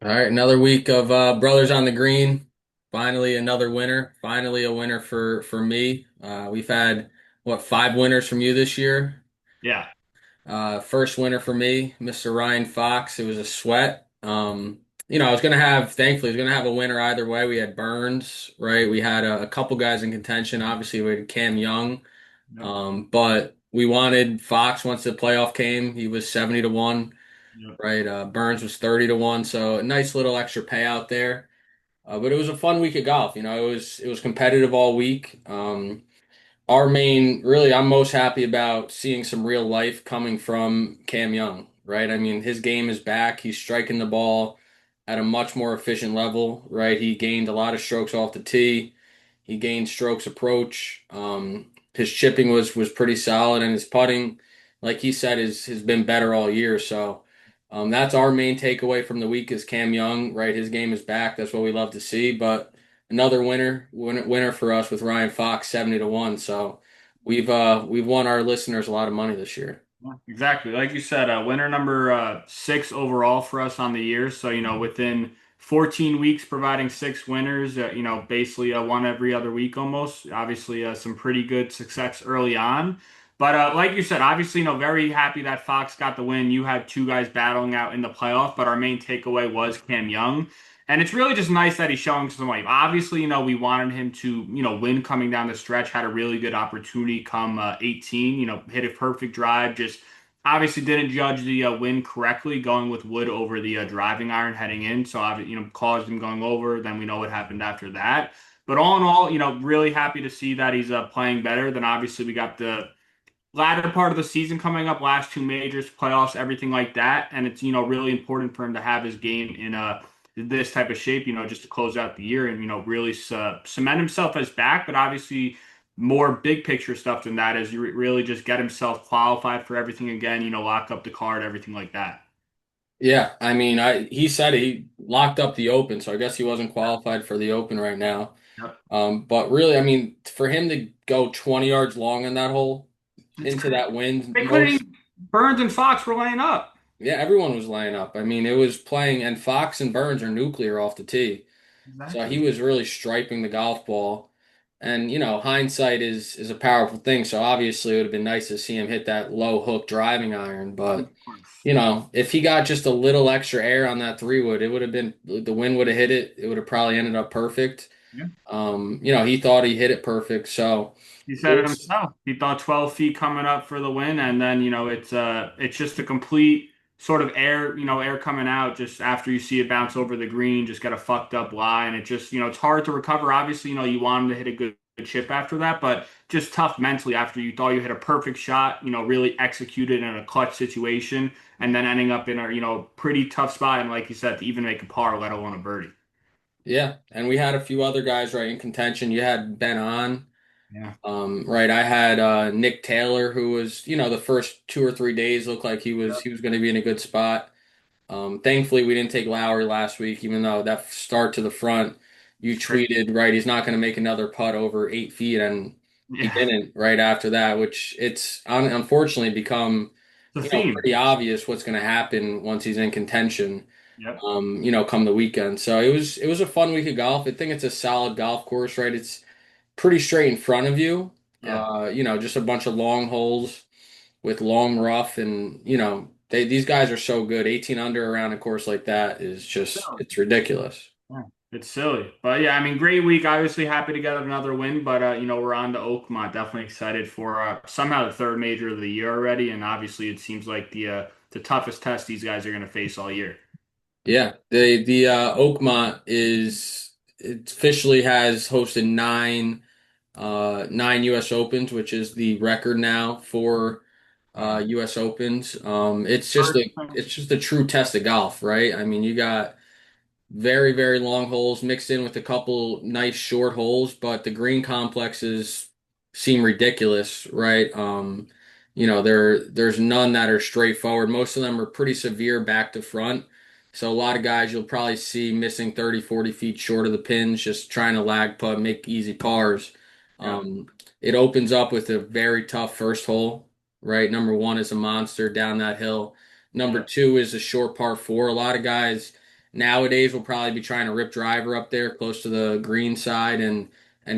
All right, another week of Brothers on the Green. Finally, another winner. Finally, a winner for me. We've had what, five winners from you this year. Yeah. First winner for me, Mr. Ryan Fox. It was a sweat. I was gonna have, thankfully, I was gonna have a winner either way. We had Burns, right? We had a couple guys in contention. Obviously, we had Cam Young, Yep. but we wanted Fox once the playoff came. He was 70-1. Yep. Right? Burns was 30-1, so a nice little extra payout there. But it was a fun week of golf. It was competitive all week. Really, I'm most happy about seeing some real life coming from Cam Young, right? I mean, his game is back. He's striking the ball at a much more efficient level, right? He gained a lot of strokes off the tee. He gained strokes approach. His chipping was pretty solid, and his putting, like he said, has been better all year. So that's our main takeaway from the week is Cam Young, right? His game is back. That's what we love to see. But another winner for us with Ryan Fox, 70-1. So we've won our listeners a lot of money this year. Yeah, exactly. Like you said, winner number six overall for us on the year. So, within 14 weeks, providing six winners, basically one every other week almost. Obviously, some pretty good success early on. But like you said, obviously, very happy that Fox got the win. You had two guys battling out in the playoff, but our main takeaway was Cam Young. And it's really just nice that he's showing some life. Obviously, we wanted him to, win coming down the stretch, had a really good opportunity come 18, hit a perfect drive, just obviously didn't judge the win correctly, going with wood over the driving iron heading in. So, caused him going over. Then we know what happened after that. But all in all, really happy to see that he's playing better. Then obviously we got the latter part of the season coming up, last two majors, playoffs, everything like that. And it's, really important for him to have his game in this type of shape, just to close out the year and, really cement himself as back. But obviously, more big picture stuff than that is you really just get himself qualified for everything again, lock up the card, everything like that. Yeah, I mean, he said he locked up the Open, so I guess he wasn't qualified for the Open right now. Yep. But really, I mean, for him to go 20 yards long in that hole It's into crazy. that wind, They couldn't even, Burns and Fox were laying up. yeah, everyone was laying up. I mean, it was playing, and Fox and Burns are nuclear off the tee. So Exactly. he was really striping the golf ball. And, hindsight is a powerful thing. So obviously it would have been nice to see him hit that low hook driving iron. Of But, course. if he got just a little extra air on that three wood, it would have been the wind would have hit it. It would have probably ended up perfect. Yeah. He thought he hit it perfect. So He it said it was, himself. He thought 12 feet coming up for the win, and then it's just a complete sort of air, air coming out just after you see it bounce over the green, just got a fucked up lie, and it just it's hard to recover. Obviously, you want him to hit a good chip after that, but just tough mentally after you thought you hit a perfect shot, really executed in a clutch situation, and then ending up in a pretty tough spot, and like you said, to even make a par, let alone a birdie. yeah. And we had a few other guys right in contention. You had Ben on. Yeah. Right, I had Nick Taylor, who was, the first 2 or 3 days looked like he was going to be in a good spot. Thankfully, we didn't take Lowry last week, even though that start to the front, you It's crazy. tweeted, right, he's not going to make another putt over 8 feet, and he Yeah. didn't right after that, which it's unfortunately become, It's a theme. pretty obvious what's going to happen once he's in contention. Yep. Come the weekend. So it was a fun week of golf. I think it's a solid golf course, right? It's pretty straight in front of you. Yeah. Just a bunch of long holes with long rough, and these guys are so good. 18 under around a course like that is just it's ridiculous. Yeah, it's silly. But yeah, I mean, great week. Obviously happy to get another win, but we're on to Oakmont. Definitely excited for somehow the third major of the year already. And obviously it seems like the toughest test these guys are gonna face all year. Yeah, the Oakmont is it officially has hosted nine U.S. Opens, which is the record now for Wow. U.S. Opens. It's just First a it's just a true test of golf, right? I mean, you got very, very long holes mixed in with a couple nice short holes, but the green complexes seem ridiculous, right? There's none that are straightforward. Most of them are pretty severe back to front. So a lot of guys you'll probably see missing 30, 40 feet short of the pins, just trying to lag putt, make easy pars. Yeah. It opens up with a very tough first hole, right? Number one is a monster down that hill. Number Yeah. two is a short par four. A lot of guys Nowadays, we'll probably be trying to rip driver up there close to the green side and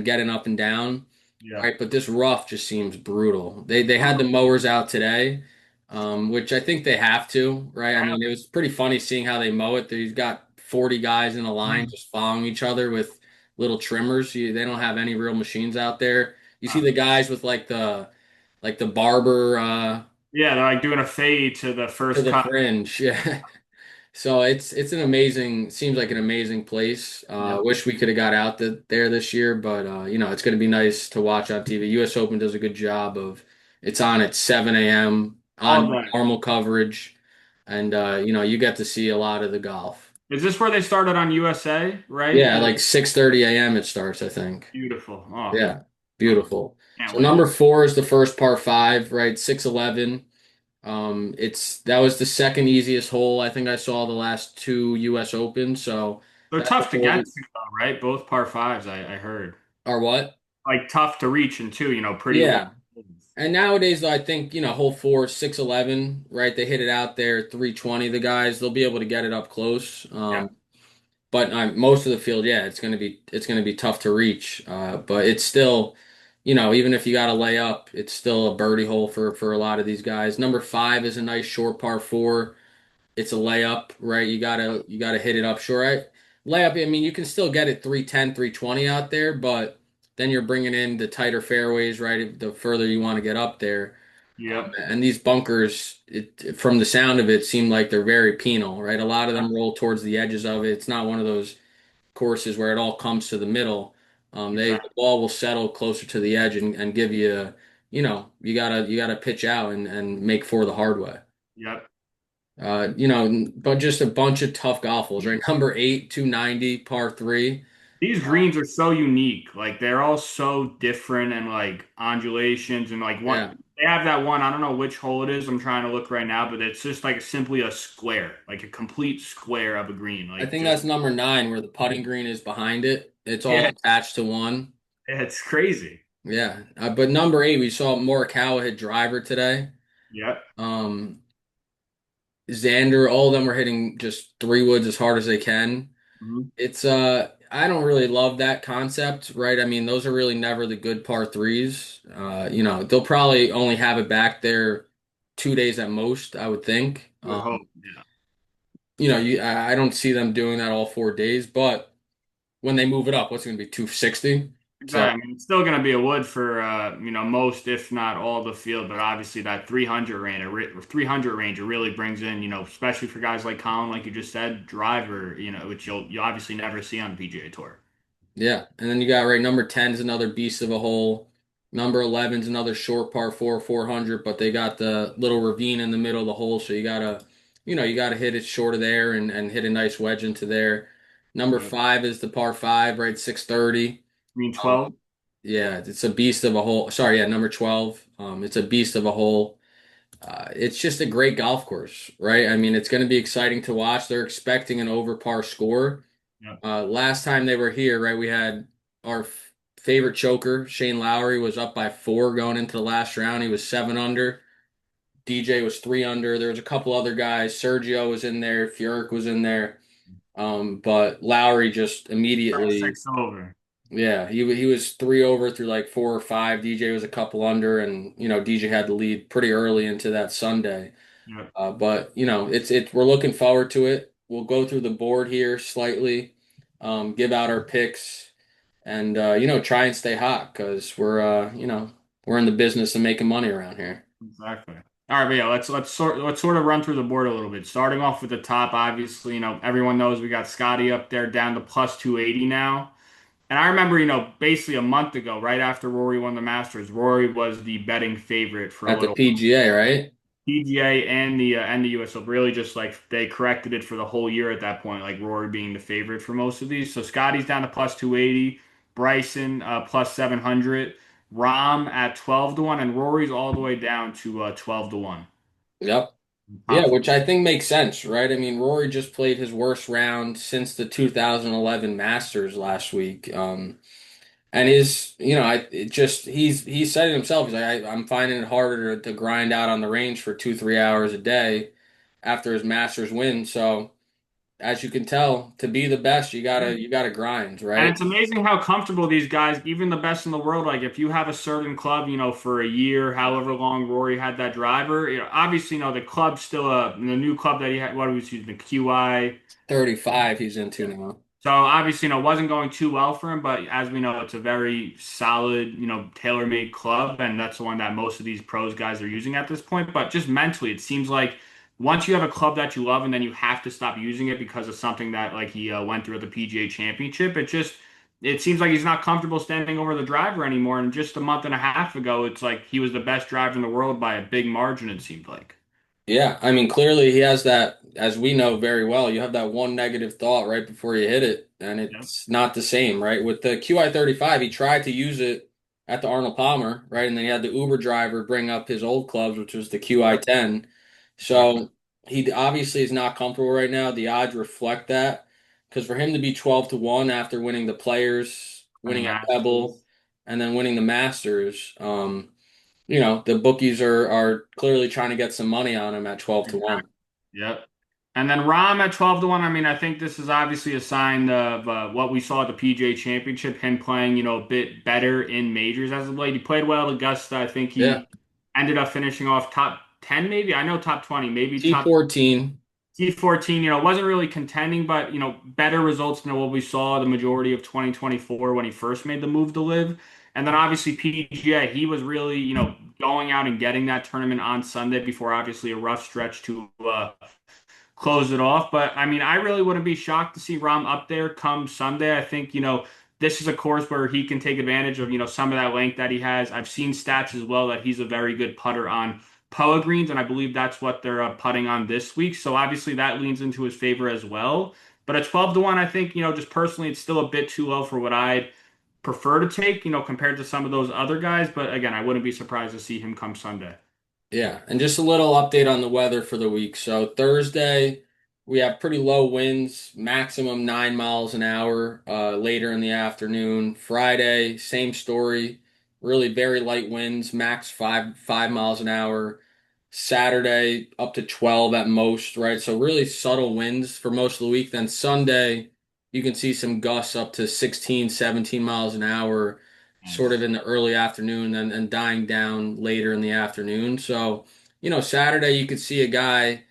getting up and down. Yeah. Right, but this rough just seems brutal. They had the mowers out today, which I think they have to, right? I mean, it was pretty funny seeing how they mow it. They've got 40 guys in a line just following each other with little trimmers. They don't have any real machines out there. You see the guys with like the barber Yeah, they're like doing a fade to the to first the cut. fringe. Yeah. So it's an amazing, seems like an amazing place. Yeah. Wish we could have got out there this year, but it's going to be nice to watch on TV. U.S. Open does a good job of it's on at 7 a.m. All on day. normal coverage, and you get to see a lot of the golf. Is this where they started on USA, right? Yeah, like 6:30 a.m. it starts, I think. Beautiful. Oh, Yeah, oh, beautiful. can't So wait. number four is the first par five, right? 6:11. That was the second easiest hole I think I saw the last two U.S. Open. So They're that's a tough to hole get that to, though, right? Both par fives, I heard. are what? Like tough to reach and two, pretty long. Yeah. And nowadays, though, I think hole four, 6:11, right? They hit it out there, 320. The guys they'll be able to get it up close. Yeah, But most of the field, yeah, it's gonna be tough to reach. But it's still, even if you got to lay up, it's still a birdie hole for a lot of these guys. Number five is a nice short par four. It's a layup, right? You gotta hit it up short. Right? Layup, I mean, you can still get it 310, 320 out there, but then you're bringing in the tighter fairways, right? The further you want to get up there. yep, And these bunkers, from the sound of it, seem like they're very penal, right? A lot of them roll towards the edges of it. It's not one of those courses where it all comes to the middle. The exactly. ball will settle closer to the edge and give you, you gotta pitch out and make for the hard way. Yep. But just a bunch of tough golf holes, right? Number eight, 290, par three. These greens are so unique. Like they're all so different and like ondulations and like one. Yeah, They have that one. I don't know which hole it is. I'm trying to look right now, but it's just like simply a square, like a complete square of a green. I Like think just that's number nine where the putting green is behind it. It's all yeah, attached to one. it's crazy. Yeah, but number eight, we saw Morikawa hit driver today. Yep. Um, Xander, all of them were hitting just three woods as hard as they can. Mhm. I don't really love that concept, right? I mean, those are really never the good par threes. They'll probably only have it back there 2 days at most, I would think. You would hope. Yeah. I don't see them doing that all 4 days, but when they move it up, what's it going to be 260? Exactly. So I mean, it's still going to be a wood for most, if not all, the field. But obviously, that 300 range, it really brings in especially for guys like Collin, like you just said, driver, which you obviously never see on the PGA Tour. yeah, and then you got right number 10 is another beast of a hole. Number 11 is another short par four, 400, but they got the little ravine in the middle of the hole, so you gotta hit it short of there and hit a nice wedge into there. Number Yep. five is the par five, right, 630. Green Um, 12. yeah, it's a beast of a hole. Sorry, yeah, number 12. It's a beast of a hole. It's just a great golf course, right? I mean, it's going to be exciting to watch. They're expecting an over par score. Yep. Last time they were here, right, we had our favorite choker, Shane Lowry, was up by four going into the last round. He was seven under. DJ was three under. There was a couple other guys. Sergio was in there. Furyk was in there. But Lowry just immediately, 6 over. yeah, he was three over through like four or five. DJ was a couple under, and DJ had the lead pretty early into that Sunday. Yep. But we're looking forward to it. We'll go through the board here slightly, give out our picks, and try and stay hot because we're in the business of making money around here. Exactly. All right, but yeah, let's sort of run through the board a little bit. Starting off with the top, obviously, everyone knows we got Scottie up there down to plus 280 now. And I remember, basically a month ago, right after Rory won the Masters, Rory was the betting favorite for a At the little PGA, right? PGA and the US Open. Really just like they corrected it for the whole year at that point, like Rory being the favorite for most of these. So Scottie's down to plus 280, Bryson plus 700, Rahm at 12 to 1, and Rory's all the way down to 12 to 1. Yep. Yeah, which I think makes sense, right? I mean, Rory just played his worst round since the 2011 Masters last week. And he said it himself. He's like, I'm finding it harder to grind out on the range for 2, 3 hours a day after his Masters win. So, as you can tell, to be the best, you gotta grind, And right? it's amazing how comfortable these guys, even the best in the world, like if you have a certain club, for a year, however long Rory had that driver, obviously, the club's still the new club that he had, what was using, the QI. 35 he's into now. So obviously, it wasn't going too well for him, but as we know, it's a very solid, tailor-made club, and that's the one that most of these pros guys are using at this point. But just mentally, it seems like once you have a club that you love and then you have to stop using it because of something that like he went through at the PGA Championship, it seems like he's not comfortable standing over the driver anymore. And just a month and a half ago, it's like he was the best driver in the world by a big margin, it seemed like. Yeah, I mean, clearly he has that, as we know very well, you have that one negative thought right before you hit it, and Yep. it's not the same, right? With the QI 35, he tried to use it at the Arnold Palmer, right? And then he had the Uber driver bring up his old clubs, which was the QI 10. Exactly. So he obviously is not comfortable right now. The odds reflect that because for him to be 12 to 1 after winning the Players, And the winning at Pebble, Masters. and then winning the Masters, the bookies are clearly trying to get some money on him at 12 to 1. Yep. And then Rahm at 12 to 1. I mean, I think this is obviously a sign of what we saw at the PGA Championship, him playing, a bit better in majors as of late. He played well at Augusta. I think Yeah. he ended up finishing off top 10, maybe. I know top 20, maybe top T14. T14, wasn't really contending, but, better results than what we saw the majority of 2024 when he first made the move to live. And then obviously PGA, he was really, going out and getting that tournament on Sunday before obviously a rough stretch to close it off. But I mean, I really wouldn't be shocked to see Rahm up there come Sunday. I think, this is a course where he can take advantage of, some of that length that he has. I've seen stats as well that he's a very good putter on Poa greens, and I believe that's what they're putting on this week. So obviously that leans into his favor as well. But at 12 to 1, I think, just personally, it's still a bit too low for what I'd prefer to take, compared to some of those other guys. But again, I wouldn't be surprised to see him come Sunday. Yeah, and just a little update on the weather for the week. So Thursday, we have pretty low winds, maximum 9 miles an hour, later in the afternoon. Friday, same story, really very light winds, max 5 miles an hour. Saturday, up to 12 at most, right? So really subtle winds for most of the week. Then Sunday, you can see some gusts up to 16, 17 miles an hour sort of Nice. in the early afternoon and dying down later in the afternoon. So, Saturday you could see a guy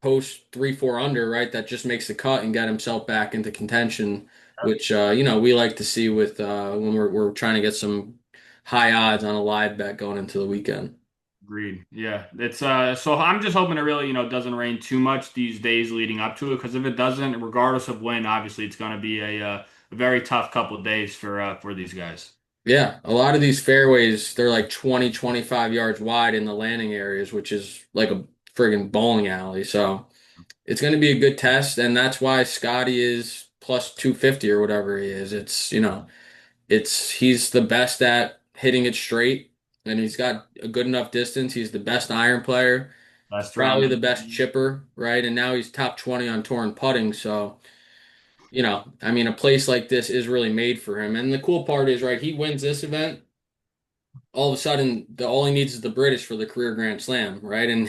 post 3, 4 under, right? That just makes the cut and get himself back into contention, which we like to see with when we're trying to get some high odds on a live bet going into the weekend. Agreed. Yeah. It's so I'm just hoping it really, doesn't rain too much these days leading up to it because if it doesn't, regardless of when, obviously it's going to be a very tough couple of days for these guys. Yeah, a lot of these fairways, they're like 20, 25 yards wide in the landing areas, which is like a friggin' bowling alley. So it's going to be a good test, and that's why Scottie is plus 250 or whatever he is. He's the best at hitting it straight, and he's got a good enough distance. He's the best iron player, Last probably round. the best chipper, right? And now he's top 20 on tour and putting. So, I mean, a place like this is really made for him. And the cool part is, right, he wins this event. All of a sudden, all he needs is the British for the career Grand Slam, right? And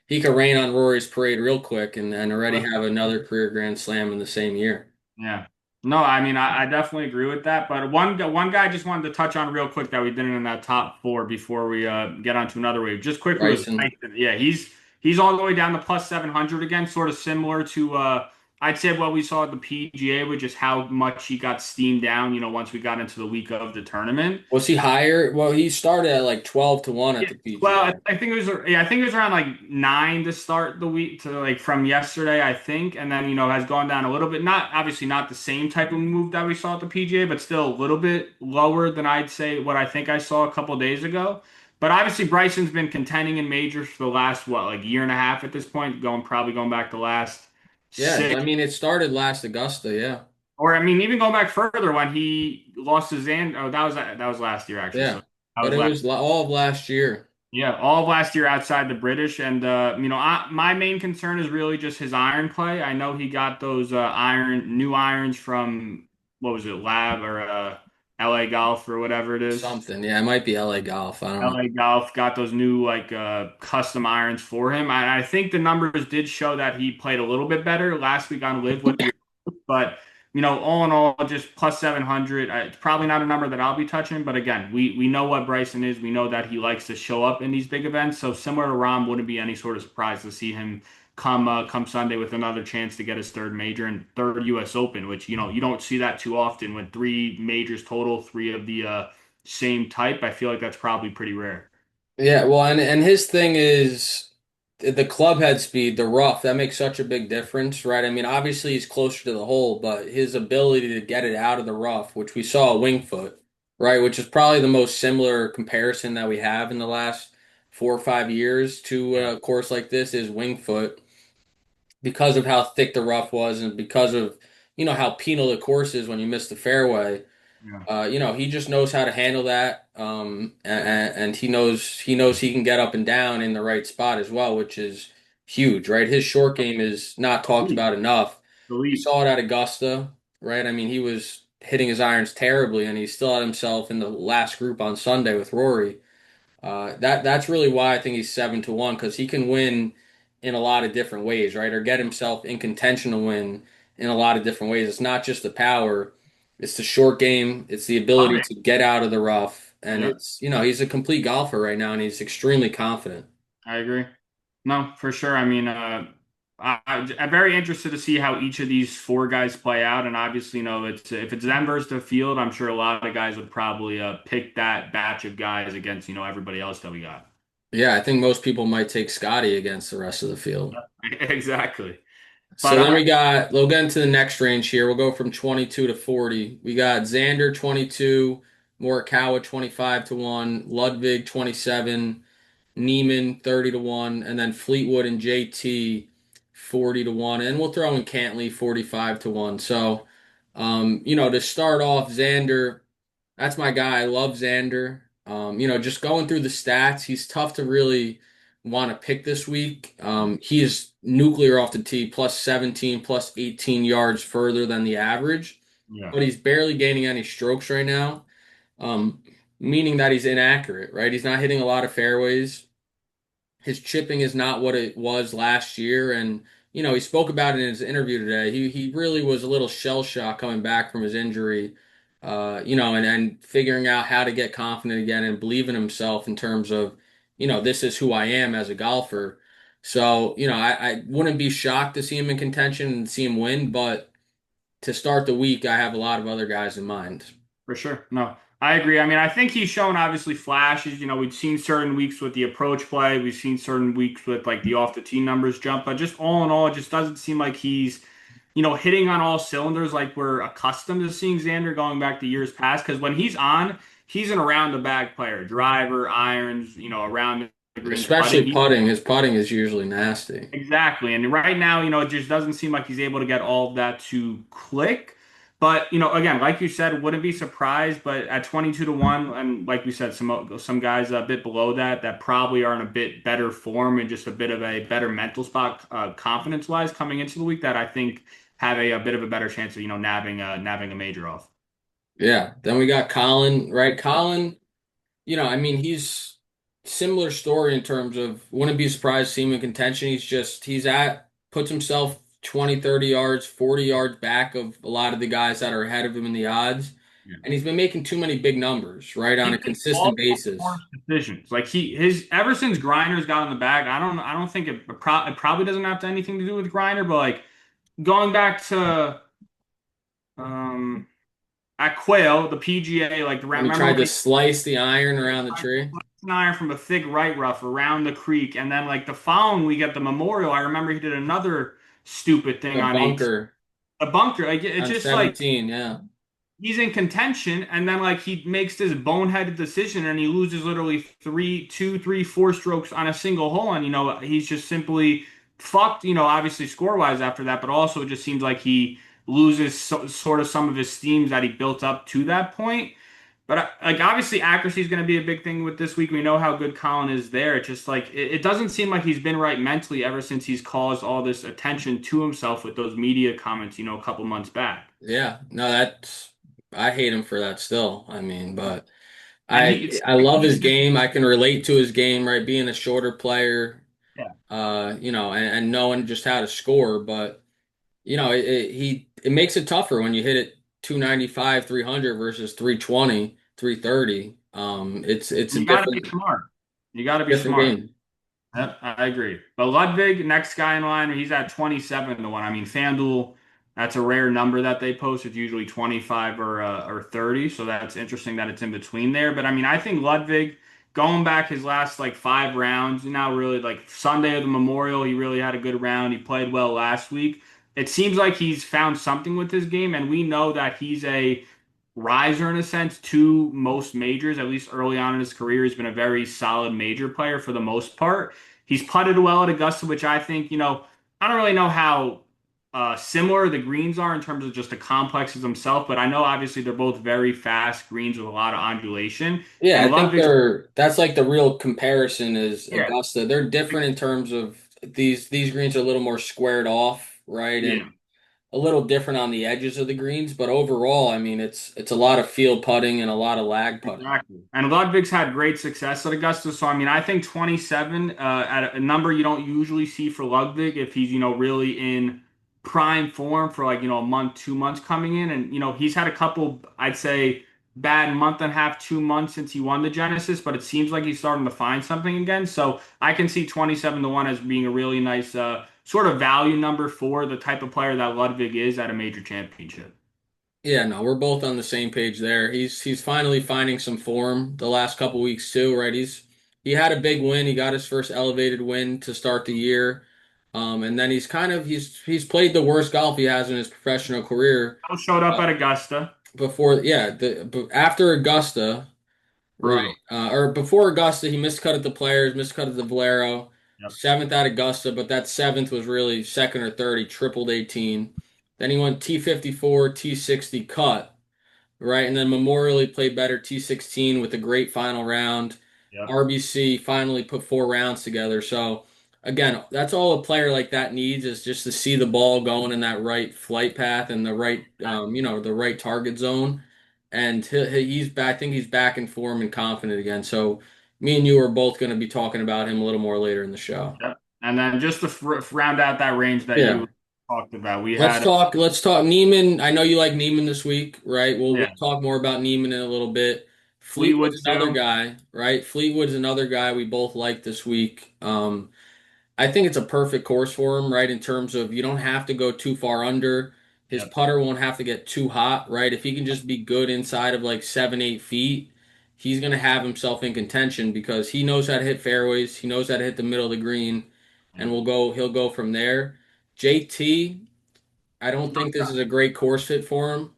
he could rain on Rory's parade real quick and already have another career Grand Slam in the same year. Yeah. No, I mean I definitely agree with that. But one guy I just wanted to touch on real quick that we didn't in that top four before we get on to another wave. Just quickly was Bryson. Bryson. Yeah, he's all the way down to plus 700 again, sort of similar to I'd say what we saw at the PGA, with just how much he got steamed down, once we got into the week of the tournament. Was he higher? Well, he started at like 12 to 1 at Yeah. the Well, PGA. I think it was I think it was around like 9 to start the week to like from yesterday, I think, and then has gone down a little bit. Not obviously not the same type of move that we saw at the PGA, but still a little bit lower than I'd say what I think I saw a couple days ago. But obviously Bryson's been contending in majors for the last what like year and a half at this point, probably going back the last Yeah, I six, mean, it started last Augusta, yeah. or I mean even going back further when he lost his Xander. Oh, that was last year actually. So Yeah. that But was it last. was all of last year. Yeah, all of last year outside the British, and my main concern is really just his iron play. I know he got those new irons from what was it, Lab or LA Golf or whatever it is. Something. Yeah, it might be LA Golf. I don't know. LA Golf got those new like custom irons for him. I think the numbers did show that he played a little bit better last week on Live with the, but all in all, just plus 700. It's probably not a number that I'll be touching, but again, we know what Bryson is. We know that he likes to show up in these big events. So similar to Rahm, wouldn't be any sort of surprise to see him come Sunday with another chance to get his third major and third U.S. Open, which you don't see that too often. When three majors total, three of the same type, I feel like that's probably pretty rare. Yeah, well, and his thing is the club head speed, the rough, that makes such a big difference, right? I mean, obviously he's closer to the hole, but his ability to get it out of the rough, which we saw at Winged Foot, right, which is probably the most similar comparison that we have in the last 4 or 5 years to Yeah, a course like this is Winged Foot because of how thick the rough was and because of, how penal the course is when you miss the fairway. yeah, He just knows how to handle that, and he knows he can get up and down in the right spot as well, which is huge, right? His short game is not talked elite, about enough. We elite. saw it at Augusta, right? I mean, he was hitting his irons terribly, and he still had himself in the last group on Sunday with Rory. That's really why I think he's 7-1 because he can win in a lot of different ways, right? Or get himself in contention to win in a lot of different ways. It's not just the power, it's the short game, it's the ability Putting. to get out of the rough, and Yep. it's he's a complete golfer right now, and he's extremely confident. I agree. No, for sure. I mean, I'm very interested to see how each of these four guys play out. And obviously, it's if it's them versus the field, I'm sure a lot of guys would probably pick that batch of guys against everybody else that we got. Yeah, I think most people might take Scottie against the rest of the field. Exactly. But So then we'll get into the next range here. We'll go from 22 to 40. We got Xander 22, Morikawa 25-1, Ludvig 27, Niemann 30-1, and then Fleetwood and JT 40-1. And we'll throw in Cantlay 45-1. So, to start off, Xander. That's my guy. I love Xander. Just going through the stats, he's tough to really want to pick this week. He is nuclear off the tee, plus 17, plus 18 yards further than the average, yeah, but he's barely gaining any strokes right now, um, meaning that he's inaccurate, right? He's not hitting a lot of fairways. His chipping is not what it was last year, and he spoke about it in his interview today. He really was a little shell shock coming back from his injury, and figuring out how to get confident again and believe in himself in terms of, this is who I am as a golfer. So, I wouldn't be shocked to see him in contention and see him win, but to start the week, I have a lot of other guys in mind. for sure. No, I agree. I mean, I think he's shown obviously flashes. We've seen certain weeks with the approach play. We've seen certain weeks with like the off the tee numbers jump. But just all in all, it just doesn't seem like he's hitting on all cylinders like we're accustomed to seeing Xander going back to years past. Because when he's on, he's an around the bag player, driver, irons, around the greens, putting. Especially putting. His putting is usually nasty. Exactly. And right now, it just doesn't seem like he's able to get all of that to click. But, again, like you said, wouldn't be surprised, but at 22-1, and like we said, some guys a bit below that probably are in a bit better form and just a bit of a better mental spot, confidence-wise coming into the week that I think have a bit of a better chance of, nabbing a major off. Yeah. Then we got Collin, right? Collin, I mean, he's similar story in terms of wouldn't be surprised to see him in contention. Puts himself 20, 30 yards, 40 yards back of a lot of the guys that are ahead of him in the odds. Yeah. And he's been making too many big numbers, right, on He a makes all consistent the basis. worst decisions. Like his ever since Grinder's got in the bag, I don't think it probably doesn't have to anything to do with Grinder, but like going back to um at Quail, the PGA, like When he remember tried when to he slice the iron around the tree, an iron from a thick right rough around the creek, and then like the following week at the Memorial, I remember he did another stupid thing the on bunker a bunker. Like it's on just like 17, yeah. he's in contention, and then like he makes this boneheaded decision, and he loses literally three, two, three, four strokes on a single hole, and he's just simply fucked. Obviously score wise after that, but also it just seems like he loses sort of some of his steams that he built up to that point. But like obviously accuracy is going to be a big thing with this week. We know how good Collin is there. It's just like it doesn't seem like he's been right mentally ever since he's caused all this attention to himself with those media comments, a couple months back. Yeah, no, that's I hate him for that still. I mean, but And I it seems I like love his he's just game. I can relate to his game, right? Being a shorter player, yeah. and knowing just how to score, but it makes it tougher when you hit it 295, 300 versus 320, 330. It's a You got to be smart. You got to be different smart. game. Yep, I agree. But Ludvig, next guy in line, he's at 27 to 1. I mean, FanDuel, that's a rare number that they post. It's usually 25 or 30. So that's interesting that it's in between there. But I mean, I think Ludvig, going back his last like 5 rounds, now really like Sunday of the Memorial, he really had a good round. He played well last week. It seems like he's found something with his game, and we know that he's a riser in a sense to most majors, at least early on in his career. He's been a very solid major player for the most part. He's putted well at Augusta, which I think, I don't really know how similar the greens are in terms of just the complexes themselves, but I know obviously they're both very fast greens with a lot of undulation. Yeah, And I think Ludvig's, that's like the real comparison is yeah, Augusta. They're different in terms of these greens are a little more squared off, right? And yeah. a little different on the edges of the greens, but overall, I mean, it's a lot of field putting and a lot of lag putting. Exactly. And Ludwig's had great success at Augusta. So, I mean, I think 27 at a number you don't usually see for Ludwig if he's, really in prime form for like, a month, 2 months coming in. And, he's had a couple, I'd say, bad month and a half, 2 months since he won the Genesis, but it seems like he's starting to find something again. So I can see 27 to 1 as being a really nice sort of value number for the type of player that Ludwig is at a major championship. Yeah, no, we're both on the same page there. He's finally finding some form the last couple weeks too, right? He had a big win. He got his first elevated win to start the year. And then he's played the worst golf he has in his professional career. Showed up Uh, at Augusta. After Augusta, right? Brutal. Or before Augusta, he miscut at the Players, miscut at the Valero, Yep. seventh at Augusta, but that seventh was really second or third. He tripled 18. Then he went T54, T60 cut, right? And then Memorial he played better T16 with a great final round. Yep. RBC finally put 4 rounds together. So again, that's all a player like that needs is just to see the ball going in that right flight path and the right, the right target zone. And he's back. I think he's back in form and confident again. So me and you are both going to be talking about him a little more later in the show. Yep. And then just to round out that range that Yeah. you talked about, we Let's had talk. Let's talk Niemann. I know you like Niemann this week, right? We'll yeah, talk more about Niemann in a little bit. Fleetwood Fleetwood's another too. guy, right? Fleetwood's another guy we both like this week. I think it's a perfect course for him, right? In terms of you don't have to go too far under. His Yep. putter won't have to get too hot, right? If he can just be good inside of like 7, 8 feet, he's gonna have himself in contention because he knows how to hit fairways. He knows how to hit the middle of the green, and Yep. he'll go from there. JT. I don't think this is a great course fit for him.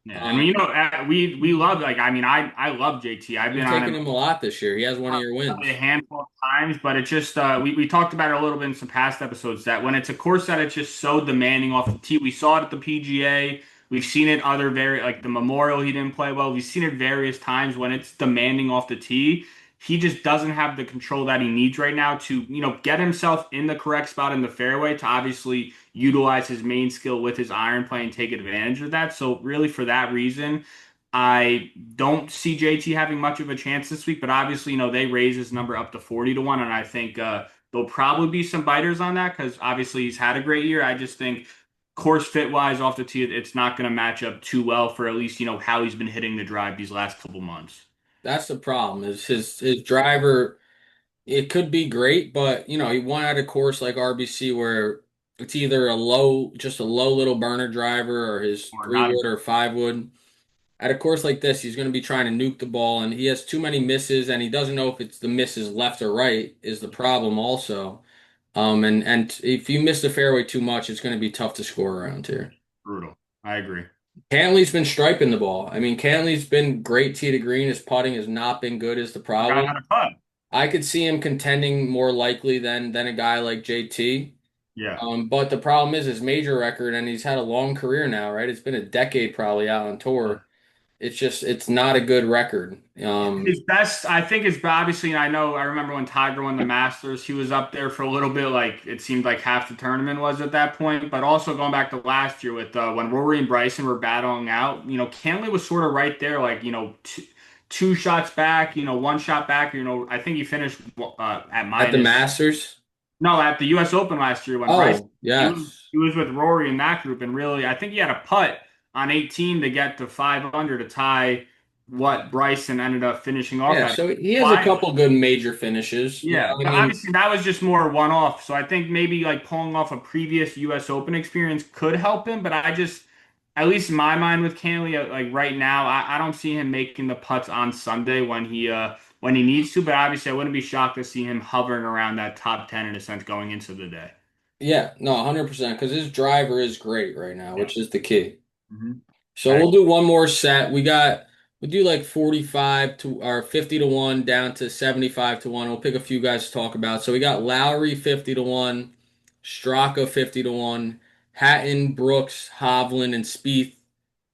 Yeah, and Um, we love like I love JT. I've been you've on taken him him a lot this year. He has one of your probably a wins. handful of times, but it's just we talked about it a little bit in some past episodes that when it's a course that it's just so demanding off the tee. We saw it at the PGA. We've seen it other very like the Memorial he didn't play well. We've seen it various times when it's demanding off the tee. He just doesn't have the control that he needs right now to, get himself in the correct spot in the fairway to obviously utilize his main skill with his iron play and take advantage of that. So really for that reason, I don't see JT having much of a chance this week, but obviously, they raise his number up to 40 to 1, and I think there'll probably be some biters on that because obviously he's had a great year. I just think course fit wise off the tee, it's not going to match up too well for at least, how he's been hitting the drive these last couple months. That's the problem. Is his driver? It could be great, but he won at a course like RBC where it's either just a low little burner driver, or his Or three not wood or five wood. At a course like this, he's going to be trying to nuke the ball, and he has too many misses, and he doesn't know if it's the misses left or right is the problem also. And if you miss the fairway too much, it's going to be tough to score around here. brutal. I agree. Cantley's been striping the ball. I mean, Cantley's been great tee to green. His putting has not been good is the Forgot how problem. to putt. I could see him contending more likely than a guy like JT. Yeah. But the problem is his major record, and he's had a long career now, right? It's been a decade probably out on Yeah. tour. it's not a good record. His best, I think, is obviously. I know. I remember when Tiger won the Masters, he was up there for a little bit. Like it seemed like half the tournament was at that point. But also going back to last year with when Rory and Bryson were battling out, Cantlay was sort of right there, like two shots back, one shot back. I think he finished at At the minus. Masters? No, at the U.S. Open last year when Bryson Oh, he was yes. he was with Rory in that group, and really, I think he had a putt on 18 to get to 5 under to tie what Bryson ended up finishing off Yeah, at. so he has a Why? couple good major finishes. Yeah, I but mean, obviously that was just more one off. So I think maybe like pulling off a previous U.S. Open experience could help him. But I just, at least in my mind with Cantley, like right now, I don't see him making the putts on Sunday when he needs to. But obviously, I wouldn't be shocked to see him hovering around that top 10 in a sense going into the day. yeah, no, 100% because his driver is great right now, Yeah. which is the key. Hmm. So we'll do one more set. We do like 45 to or 50 to 1 down to 75 to 1. We'll pick a few guys to talk about. So we got Lowry 50 to 1, Straka 50 to 1, Hatton, Brooks, Hovland, and Spieth,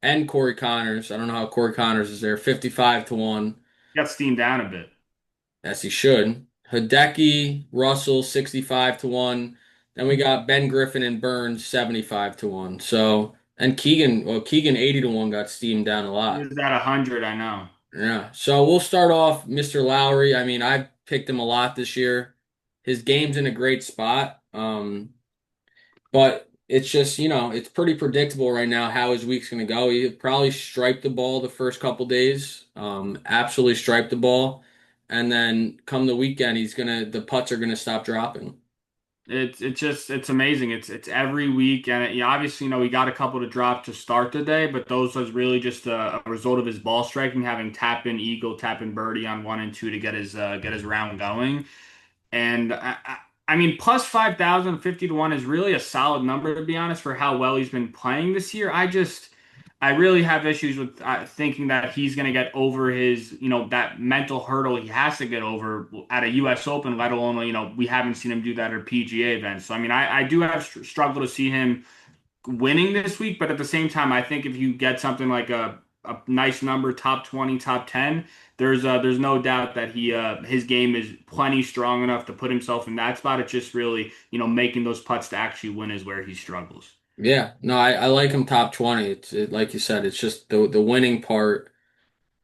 and Corey Connors. I don't know how Corey Connors is there, 55 to 1, Got steamed down a bit. as he should. Hideki, Russell, 65 to 1. Then we got Ben Griffin and Burns, 75 to 1. So, and Keegan 80 to 1 got steamed down a He lot. was at 100, I know. Yeah. So we'll start off Mr. Lowry. I mean, I've picked him a lot this year. His game's in a great spot. But it's just, it's pretty predictable right now how his week's going to go. He probably striped the ball the first couple days, absolutely striped the ball. And then come the weekend, the putts are gonna stop dropping. It's amazing. It's every week, and obviously we got a couple to drop to start the day, but those was really just a result of his ball striking, having tap in eagle, tap in birdie on 1 and 2 to get his round going. And I mean, plus 5,000, 50 to 1 is really a solid number, to be honest, for how well he's been playing this year. I really have issues with thinking that he's going to get over his, that mental hurdle he has to get over at a U.S. Open, let alone, we haven't seen him do that at PGA events. So, I mean, I do have struggle to see him winning this week, but at the same time, I think if you get something like a nice number, top 20, top 10, there's no doubt that his game is plenty strong enough to put himself in that spot. It's just really, making those putts to actually win is where he struggles. Yeah, no, I like him top 20. Like you said, it's just the winning part.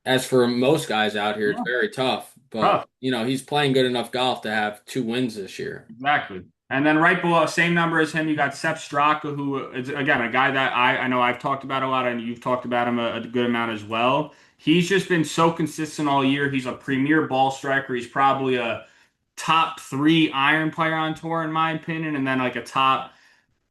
As for most guys out here, it's Yeah. very tough. But Tough. he's playing good enough golf to have 2 wins this year. Exactly. And then right below, same number as him, you got Sepp Straka, who is again a guy that I know I've talked about a lot, and you've talked about him a good amount as well. He's just been so consistent all year. He's a premier ball striker. He's probably a top three iron player on tour, in my opinion, and then like a top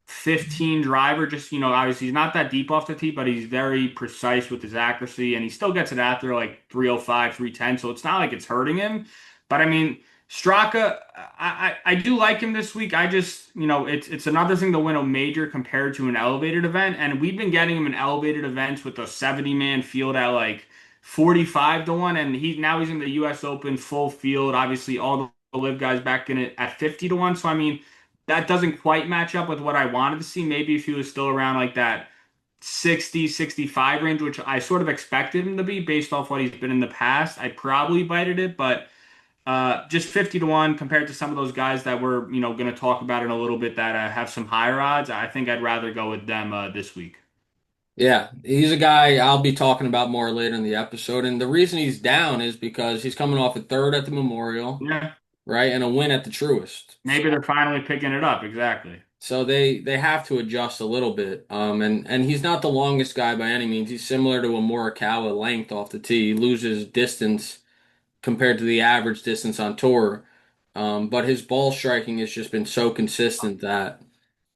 15 driver. Just, obviously he's not that deep off the tee, but he's very precise with his accuracy and he still gets it out there like 305, 310. So it's not like it's hurting him. But I mean, Straka, I do like him this week. I just, it's another thing to win a major compared to an elevated event. And we've been getting him in elevated events with a 70-man field at like 45 to 1. And he's in the US Open full field. Obviously, all the live guys back in it at 50 to 1. So I mean, that doesn't quite match up with what I wanted to see. Maybe if he was still around like that 60, 65 range, which I sort of expected him to be based off what he's been in the past, I probably bited it, but just 50 to 1 compared to some of those guys that we're, going to talk about in a little bit that have some higher odds. I think I'd rather go with them this week. Yeah, he's a guy I'll be talking about more later in the episode. And the reason he's down is because he's coming off a third at the Memorial, Yeah, right, and a win at the Truist. maybe they're finally picking it up. Exactly. So they have to adjust a little bit. And he's not the longest guy by any means. He's similar to a Morikawa length off the tee. He loses distance compared to the average distance on tour. But his ball striking has just been so consistent that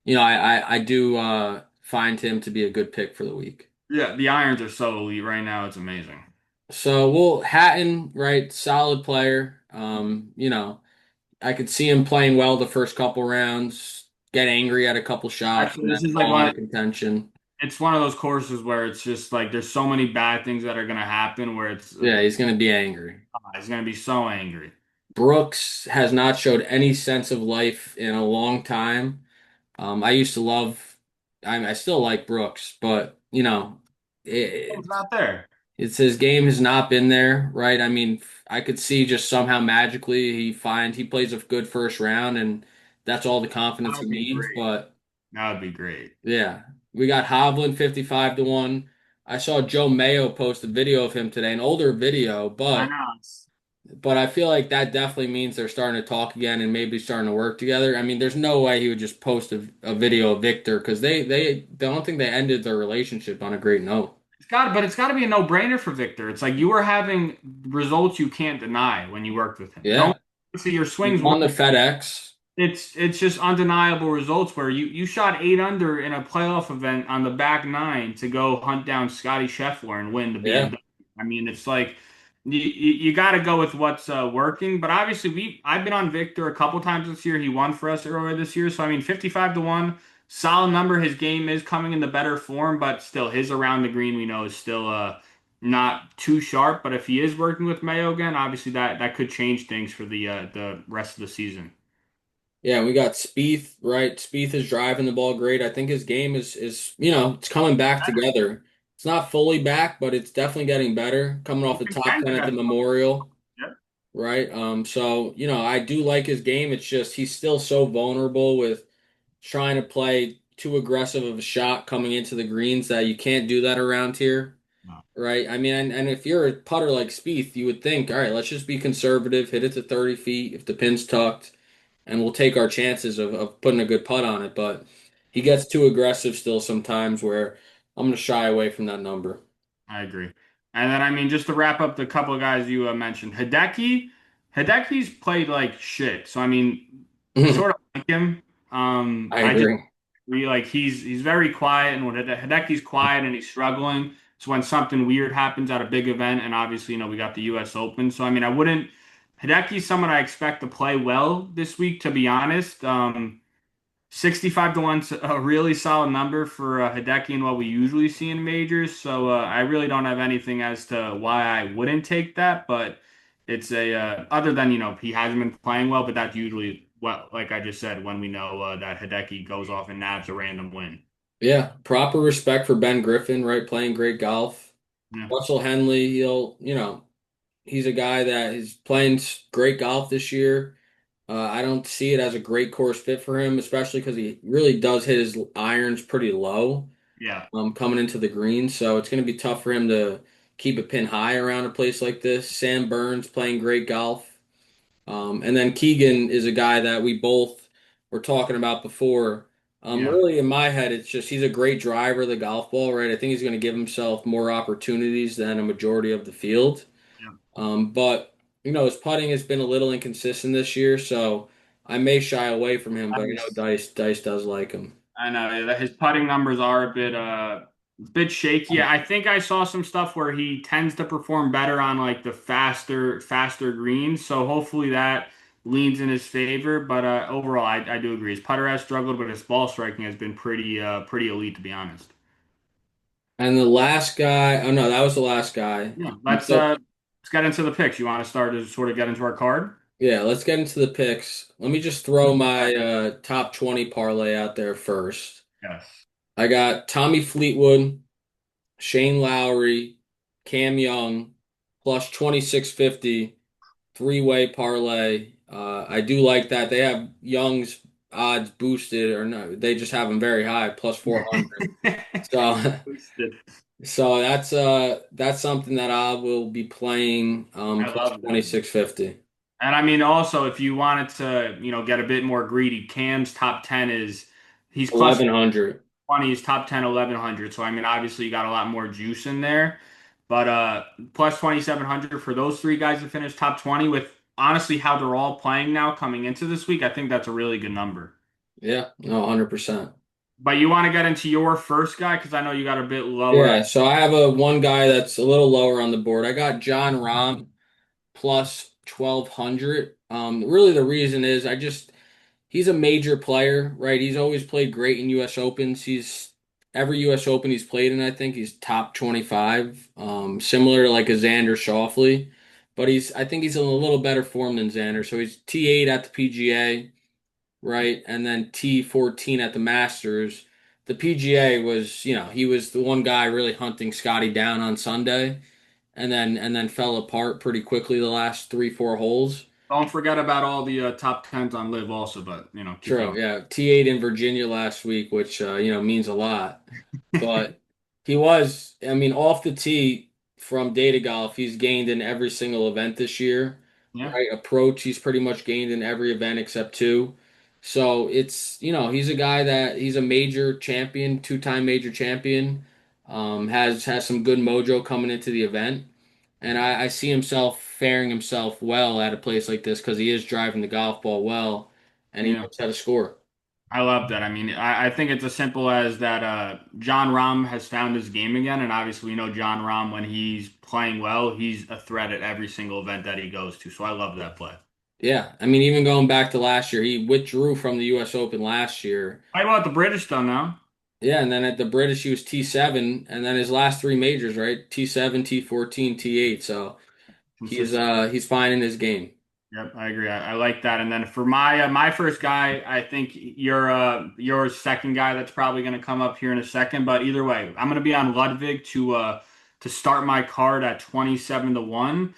I do find him to be a good pick for the week. Yeah, the irons are so elite right now. It's amazing. So we'll Hatton, right, solid player. I could see him playing well the first couple rounds, get angry at a couple shots, Actually, and then this is like fall one. into contention. It's one of those courses where it's just like there's so many bad things that are gonna happen where Yeah, he's gonna be angry. he's gonna be so angry. Brooks has not showed any sense of life in a long time. I used to love, I still like Brooks, but It's it, not there. It's his game has not been there, right? I mean, I could see just somehow magically he plays a good first round and that's all the That confidence he would be needs. great. But That would be great. yeah, we got Hovland 55 to 1. I saw Joe Mayo post a video of him today, an older video, I but know. I feel like that definitely means they're starting to talk again and maybe starting to work together. I mean, there's no way he would just post a video of Victor because they don't think they ended their relationship on a great note. It's got to be a no-brainer for Victor. It's like you were having results you can't deny when you worked with him. Don't Yeah, see your he swings won weren't. the FedEx. It's just undeniable results where you shot 8 under in a playoff event on the back nine to go hunt down Scottie Scheffler and win the Yeah. BMW. I mean, it's like you got to go with what's working. But obviously, I've been on Victor a couple times this year. He won for us earlier this year, so I mean, 55 to 1, solid number. His game is coming into better form, but still, his around the green we know is still not too sharp. But if he is working with Mayo again, obviously that could change things for the rest of the season. Yeah, we got Spieth, right? Spieth is driving the ball great. I think his game is it's coming back together. It's not fully back, but it's definitely getting better. Coming off the top 10 at the Memorial, Yep. right? So, I do like his game. It's just he's still so vulnerable with trying to play too aggressive of a shot coming into the greens that you can't do that around here, No, right? I mean, and if you're a putter like Spieth, you would think, all right, let's just be conservative, hit it to 30 feet if the pin's tucked and we'll take our chances of putting a good putt on it. But he gets too aggressive still sometimes where I'm going to shy away from that number. I agree. And then I mean, just to wrap up the couple of guys you mentioned, Hideki's played like shit. So I mean, I sort of like him. I just agree. really like he's very quiet, and when Hideki's quiet and he's struggling, it's when something weird happens at a big event. And obviously, we got the U.S. Open. So I mean, I wouldn't. Hideki's someone I expect to play well this week, to be honest. 65 to 1's a really solid number for Hideki and what we usually see in majors. So I really don't have anything as to why I wouldn't take that, but it's a other than he hasn't been playing well, but that's usually what, like I just said, when we know that Hideki goes off and nabs a random win. Yeah, proper respect for Ben Griffin, right? Playing great golf. Yeah, Russell Henley, he's a guy that is playing great golf this year. I don't see it as a great course fit for him, especially because he really does hit his irons pretty low. yeah, Coming into the green. So it's going to be tough for him to keep a pin high around a place like this. Sam Burns playing great golf. And then Keegan is a guy that we both were talking about before. yeah, Really, in my head, it's just he's a great driver of the golf ball, right? I think he's going to give himself more opportunities than a majority of the field. yeah. But, his putting has been a little inconsistent this year, so I may shy away from him, I but I mean, know Dice does like him. I know that his putting numbers are a bit shaky. I think I saw some stuff where he tends to perform better on like the faster greens. So hopefully that leans in his favor. But overall, I do agree. His putter has struggled, but his ball striking has been pretty elite to be honest. And the last guy, oh no, that was the last guy. Yeah, So let's get into the picks. You want to start to sort of get into our card? yeah, let's get into the picks. Let me just throw Yeah. my top 20 parlay out there first. Yes. I got Tommy Fleetwood, Shane Lowry, Cam Young, plus 2650, three-way parlay. I do like that. They have Young's odds boosted, or no, they just have them very high, plus 400. So Boosted. so that's something that I will be playing I plus love that. 2650. And I mean, also, if you wanted to, get a bit more greedy, Cam's top 10 is he's plus 1100. 20, he's top 10, 1100. So, I mean, obviously, you got a lot more juice in there. But plus 2700 for those three guys to finish top 20 with honestly how they're all playing now coming into this week, I think that's a really good number. Yeah, no, 100%. But you want to get into your first guy because I know you got a bit lower. Yeah, so I have a one guy that's a little lower on the board. I got John Rahm plus 1200. Really the reason is he's a major player, right? He's always played great in US Opens. He's every US Open he's played in, I think he's top 25. Similar to like a Xander Schauffele, but I think he's in a little better form than Xander. So he's T8 at the PGA, right? And then T14 at the Masters. The PGA was, he was the one guy really hunting Scottie down on Sunday. and then fell apart pretty quickly the last three, four holes. Don't forget about all the top tens on live also, but keep True, going. yeah. T8 in Virginia last week, which means a lot. But he was, I mean, off the tee from data golf, he's gained in every single event this year, Yeah, right? Approach, he's pretty much gained in every event except two. So it's, he's a guy that he's a major champion, two-time major champion, has some good mojo coming into the event. And I see himself faring himself well at a place like this because he is driving the golf ball well and he yeah. knows how to score. I love that. I mean, I think it's as simple as that John Rahm has found his game again. And obviously, we know John Rahm, when he's playing well, he's a threat at every single event that he goes to. So I love that play. Yeah, I mean, even going back to last year, he withdrew from the U.S. Open last year. How about the British, though, now? Yeah, and then at the British, he was T7, and then his last three majors, right? T7, T14, T8. So he's Consistent. he's fine in his game. Yep, I agree. I like that. And then for my first guy, I think your second guy that's probably going to come up here in a second. But either way, I'm going to be on Ludvig to start my card at 27-1.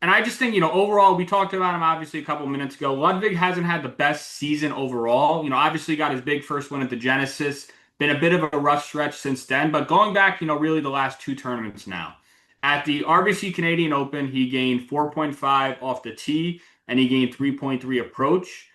And I just think, overall, we talked about him obviously a couple minutes ago. Ludvig hasn't had the best season overall. Obviously got his big first win at the Genesis. Been a bit of a rough stretch since then, but going back, really the last two tournaments now. At the RBC Canadian Open, he gained 4.5 off the tee and he gained 3.3 approach.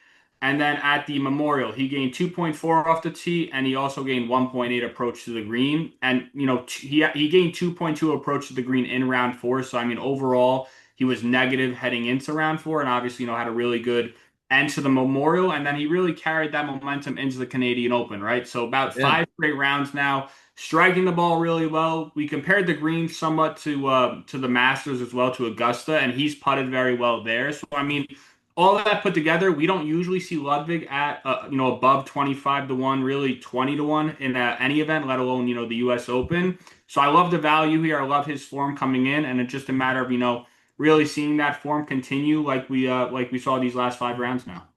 And then at the Memorial, he gained 2.4 off the tee and he also gained 1.8 approach to the green. And, he gained 2.2 approach to the green in round four. So, I mean, overall, he was negative heading into round four and obviously, had a really good end to the Memorial. And then he really carried that momentum into the Canadian Open, right? So about Yeah, five straight rounds now, striking the ball really well. We compared the green somewhat to the Masters as well, to Augusta, and he's putted very well there. So, I mean, all that put together, we don't usually see Ludvig at above 25-1, really 20-1 in any event, let alone the U.S. Open. So I love the value here. I love his form coming in, and it's just a matter of really seeing that form continue like we saw these last five rounds now.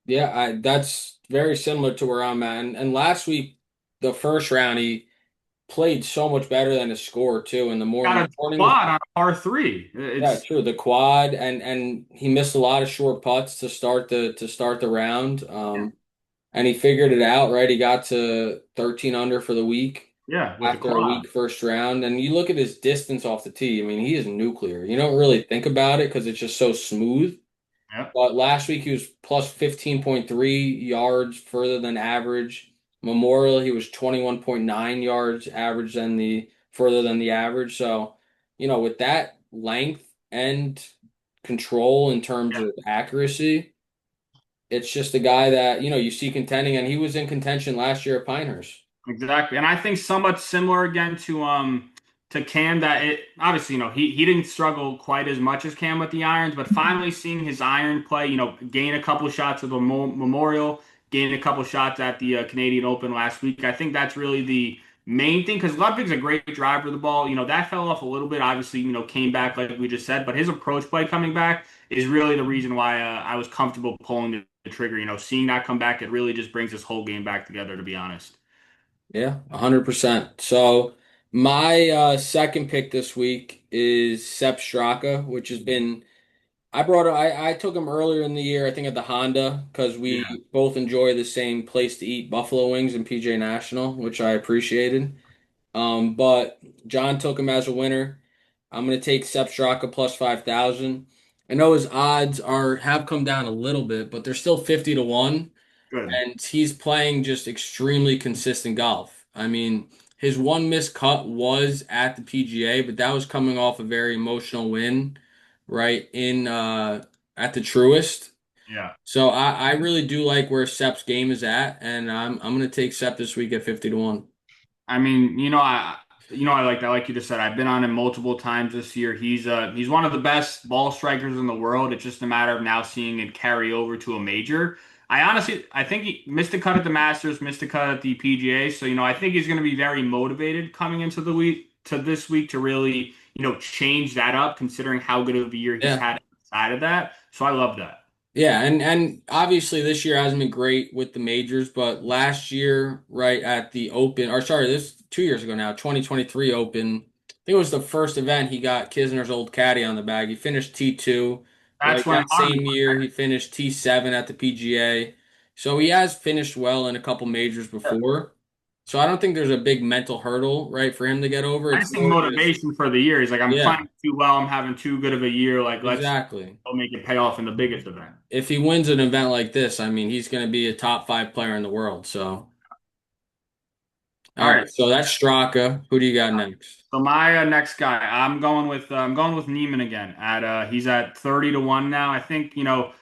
yeah, that's very similar to where I'm at. And last week, the first round, he played so much better than his score too. In the Got morning, a morning was quad on a par three. yeah, It's true. The quad and he missed a lot of short putts to start the round. And he figured it out, right? He got to 13 under for the week yeah, with the after a quad. weak first round. And you look at his distance off the tee. I mean, he is nuclear. You don't really think about it because it's just so smooth. Yep. But last week he was plus 15.3 yards further than average. Memorial, he was 21.9 yards average than the further than the average. So, with that length and control in terms of accuracy, it's just a guy that, you see contending, and he was in contention last year at Pinehurst. Exactly. And I think somewhat similar again to Cam, that it obviously, he didn't struggle quite as much as Cam with the irons, but finally seeing his iron play, gain a couple shots at the Memorial, gain a couple shots at the Canadian Open last week. I think that's really the main thing, because Ludwig's a great driver of the ball. That fell off a little bit. Obviously, came back like we just said, but his approach play coming back is really the reason why I was comfortable pulling the trigger. Seeing that come back, it really just brings this whole game back together, to be honest. Yeah, 100%. So my second pick this week is Sepp Straka, which has been I took him earlier in the year, I think at the Honda, because Yeah. we both enjoy the same place to eat buffalo wings in PJ National, which I appreciated. But John took him as a winner. I'm gonna take Sepp Straka plus 5,000. I know his odds have come down a little bit, but they're still 50-1, Good. and he's playing just extremely consistent golf. I mean, his one missed cut was at the PGA, but that was coming off a very emotional win, right, in at the Truist. Yeah. So I really do like where Sepp's game is at, and I'm gonna take Sepp this week at 50-1. I mean, I like that. Like you just said, I've been on him multiple times this year. He's one of the best ball strikers in the world. It's just a matter of now seeing it carry over to a major. I think he missed a cut at the Masters, missed a cut at the PGA. So, I think he's going to be very motivated coming into the week to this week to really, change that up, considering how good of a year he's Yeah. had outside of that. So I love that. Yeah, and obviously this year hasn't been great with the majors, but last year, right at the Open, or sorry, this 2 years ago now, 2023 Open, think it was the first event he got Kisner's old caddy on the bag. He finished T2, right? That's when That Harvey same year, he finished T7 at the PGA. So he has finished well in a couple majors won. before. So I don't think there's a big mental hurdle, right, for him to get over. I It's just think more just, motivation for the year. He's like, I'm yeah, playing too well. I'm having too good of a year. Like, let's exactly. go make it pay off in the biggest event. If he wins an event like this, I mean, he's going to be a top five player in the world. So, All all right. right. So that's Straka. Who do you got next? So my next guy, I'm going with Niemann again. At he's at 30 to 1 now. I think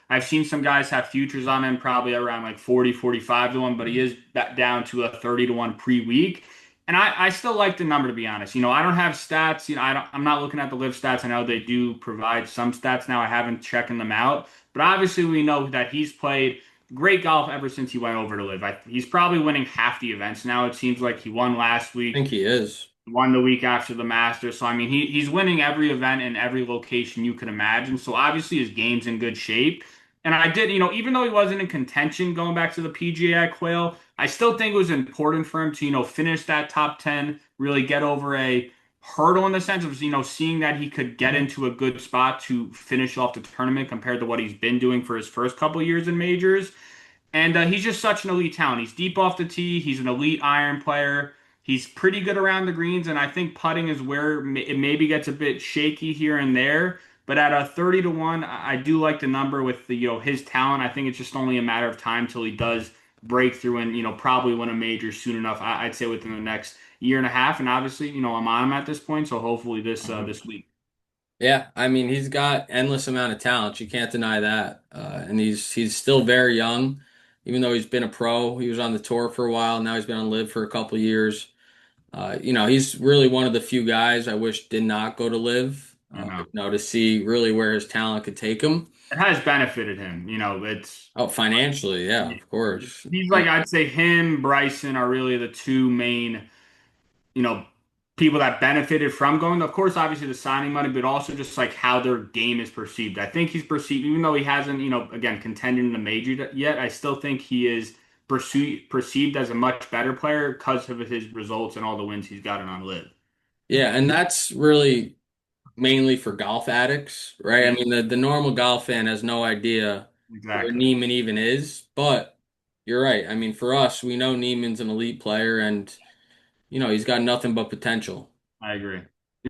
I've seen some guys have futures on him probably around like 40, 45 to 1, but he is back down to a 30 to 1 pre-week. And I still like the number to be honest. I don't have stats. I'm not looking at the live stats. I know they do provide some stats now. I haven't checking them out, but obviously we know that he's played great golf ever since he went over to live. He's probably winning half the events now. It seems like he won last I think week, he is. won the week after the Masters. So I mean, he's winning every event in every location you could imagine. So obviously his game's in good shape. And I did, even though he wasn't in contention going back to the PGA at Quail, I still think it was important for him to, finish that top 10, really get over a hurdle in the sense of, seeing that he could get into a good spot to finish off the tournament compared to what he's been doing for his first couple years in majors. And he's just such an elite talent. He's deep off the tee. He's an elite iron player. He's pretty good around the greens, and I think putting is where it maybe gets a bit shaky here and there. But at a 30 to 1, I do like the number with the his talent. I think it's just only a matter of time till he does break through and probably win a major soon enough. I'd say within the next year and a half. And obviously, I'm on him at this point, so hopefully this week. Yeah, I mean, he's got endless amount of talent. You can't deny that. And he's still very young, even though he's been a pro. He was on the tour for a while. Now he's been on live for a couple years. He's really one of the few guys I wish did not go to live. You know, To see really where his talent could take him. it has benefited him. It's. Oh, financially, yeah, of course. He's like, I'd say him, Bryson are really the two main, you know, people that benefited from going. Of course, obviously the signing money, but also just like how their game is perceived. I think he's perceived, even though he hasn't, again, contended in the major yet, I still think he is perceived as a much better player because of his results and all the wins he's gotten on live. Yeah, and that's really mainly for golf addicts, right? I Yeah, mean, the normal golf fan has no idea where exactly. Niemann even is, but you're right. I mean, for us, we know Niemann's an elite player and, he's got nothing but potential. I agree.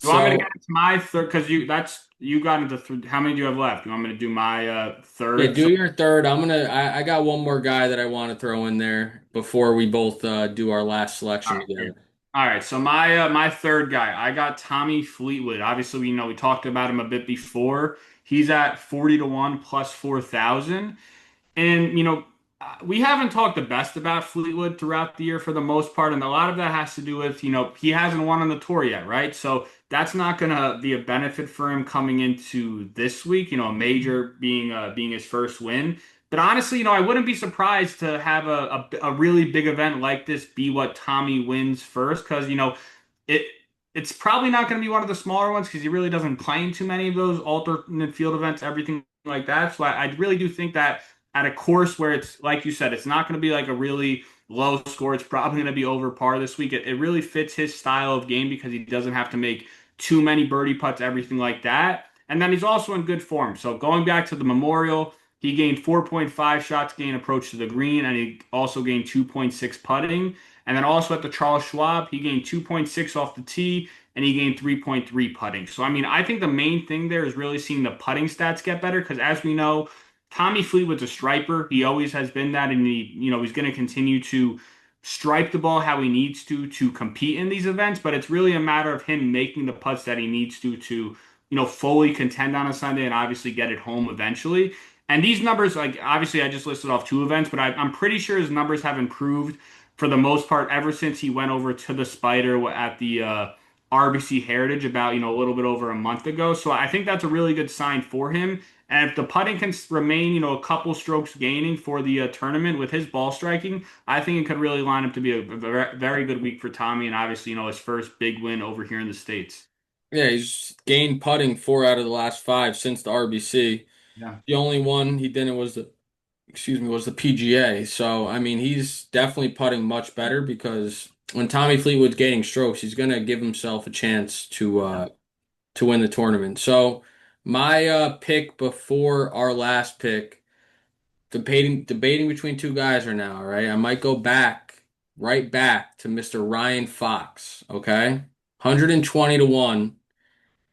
You want me to get So, into my third? Because you got into how many do you have left? You want me to do my yeah, third? do your third. I got one more guy that I want to throw in there before we both do our last All selection right. together. All right, so my third guy, I got Tommy Fleetwood. Obviously, we talked about him a bit before. He's at 40 to 1 plus 4,000. And, we haven't talked the best about Fleetwood throughout the year for the most part. And a lot of that has to do with, he hasn't won on the tour yet, right? So that's not going to be a benefit for him coming into this week, a major being his first win. But honestly, I wouldn't be surprised to have a really big event like this be what Tommy wins first because, it it's probably not going to be one of the smaller ones because he really doesn't play in too many of those alternate field events, everything like that. So I really do think that at a course where it's like you said, it's not going to be like a really low score. It's probably going to be over par this week. It really fits his style of game because he doesn't have to make too many birdie putts, everything like that. And then he's also in good form. So going back to the Memorial, he gained 4.5 shots gain approach to the green, and he also gained 2.6 putting. And then also at the Charles Schwab, he gained 2.6 off the tee, and he gained 3.3 putting. So, I mean, I think the main thing there is really seeing the putting stats get better because, as we know, Tommy Fleetwood's a striper. He always has been that, and he's going to continue to stripe the ball how he needs to compete in these events. But it's really a matter of him making the putts that he needs to fully contend on a Sunday and obviously get it home eventually. And these numbers, like obviously, I just listed off two events, but I'm pretty sure his numbers have improved for the most part ever since he went over to the Spider at the RBC Heritage about a little bit over a month ago. So I think that's a really good sign for him. And if the putting can remain, a couple strokes gaining for the tournament with his ball striking, I think it could really line up to be a very good week for Tommy, and obviously, his first big win over here in the States. Yeah, he's gained putting four out of the last five since the RBC. Yeah. The only one he didn't was the PGA. So, I mean, he's definitely putting much better because when Tommy Fleetwood's gaining strokes, he's gonna give himself a chance to win the tournament. So my pick before our last pick, debating between two guys right now, all right? I might go right back to Mr. Ryan Fox, okay? 120 to 1.